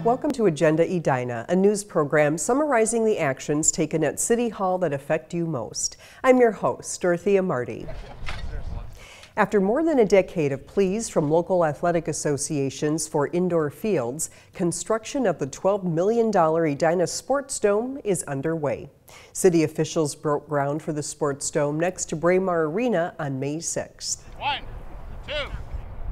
Welcome to Agenda Edina, a news program summarizing the actions taken at City Hall that affect you most. I'm your host, Dorothea Marty. After more than a decade of pleas from local athletic associations for indoor fields, construction of the $12 million Edina Sports Dome is underway. City officials broke ground for the Sports Dome next to Braemar Arena on May 6th. 1, 2,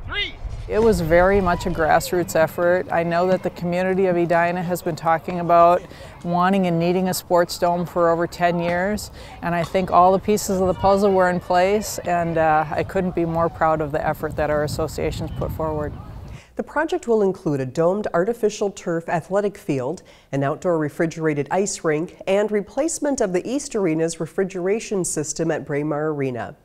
3. It was very much a grassroots effort. I know that the community of Edina has been talking about wanting and needing a sports dome for over 10 years, and I think all the pieces of the puzzle were in place, and I couldn't be more proud of the effort that our associations put forward. The project will include a domed artificial turf athletic field, an outdoor refrigerated ice rink, and replacement of the East Arena's refrigeration system at Braemar Arena.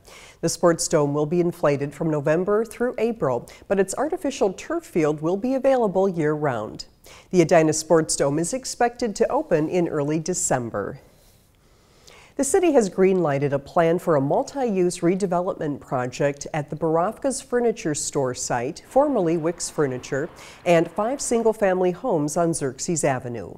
The sports dome will be inflated from November through April, but its artificial turf field will be available year-round. The Edina Sports Dome is expected to open in early December. The city has green-lighted a plan for a multi-use redevelopment project at the Borofkas furniture store site, formerly Wickes Furniture, and 5 single-family homes on Xerxes Avenue.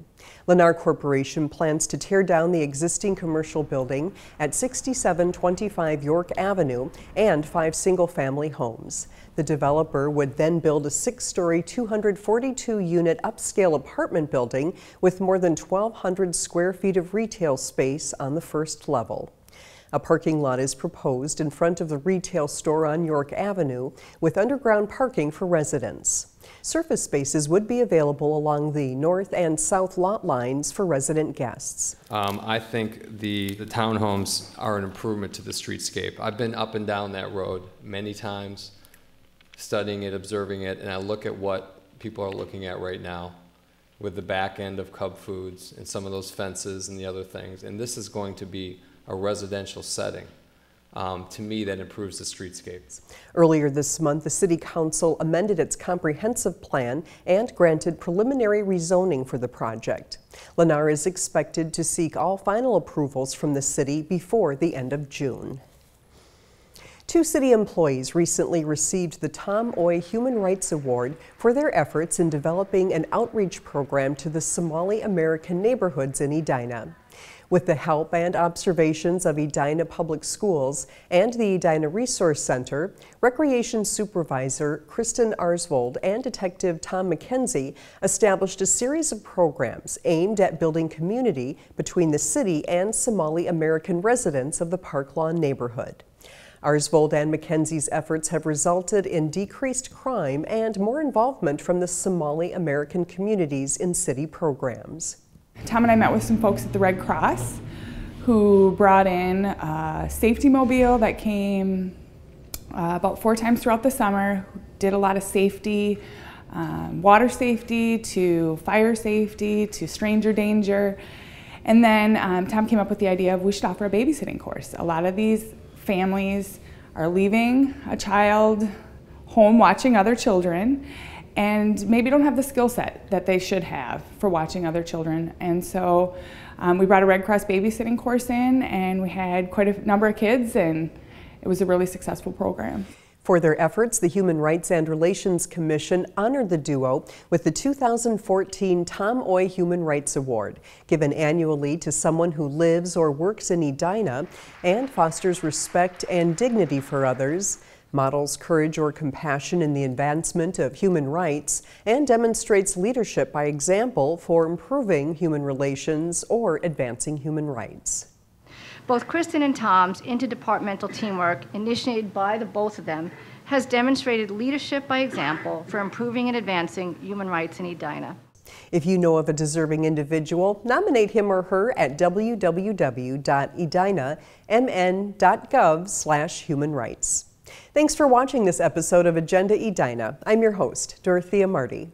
Lennar Corporation plans to tear down the existing commercial building at 6725 York Avenue and 5 single-family homes. The developer would then build a 6-story, 242-unit upscale apartment building with more than 1,200 square feet of retail space on the first level. A parking lot is proposed in front of the retail store on York Avenue with underground parking for residents. Surface spaces would be available along the north and south lot lines for resident guests. I think the townhomes are an improvement to the streetscape. I've been up and down that road many times, studying it, observing it, and I look at what people are looking at right now with the back end of Cub Foods and some of those fences and the other things. And this is going to be a residential setting. To me, that improves the streetscape. Earlier this month, the City Council amended its comprehensive plan and granted preliminary rezoning for the project. Lennar is expected to seek all final approvals from the city before the end of June. 2 city employees recently received the Tom Oye Human Rights Award for their efforts in developing an outreach program to the Somali American neighborhoods in Edina. With the help and observations of Edina Public Schools and the Edina Resource Center, Recreation Supervisor Kristen Arsvold and Detective Tom McKenzie established a series of programs aimed at building community between the city and Somali American residents of the Park Lawn neighborhood. Arsvold and McKenzie's efforts have resulted in decreased crime and more involvement from the Somali American communities in city programs. Tom and I met with some folks at the Red Cross who brought in a safety mobile that came about 4 times throughout the summer, did a lot of safety, water safety to fire safety to stranger danger. And then Tom came up with the idea of we should offer a babysitting course. A lot of these families are leaving a child home watching other children and maybe don't have the skill set that they should have for watching other children. And so we brought a Red Cross babysitting course in, and we had quite a number of kids, and it was a really successful program. For their efforts, the Human Rights and Relations Commission honored the duo with the 2014 Tom Oye Human Rights Award, given annually to someone who lives or works in Edina and fosters respect and dignity for others, models courage or compassion in the advancement of human rights, and demonstrates leadership by example for improving human relations or advancing human rights. Both Kristen and Tom's interdepartmental teamwork, initiated by the both of them, has demonstrated leadership by example for improving and advancing human rights in Edina. If you know of a deserving individual, nominate him or her at www.edinamn.gov/humanrights. Thanks for watching this episode of Agenda Edina. I'm your host, Dorothea Marty.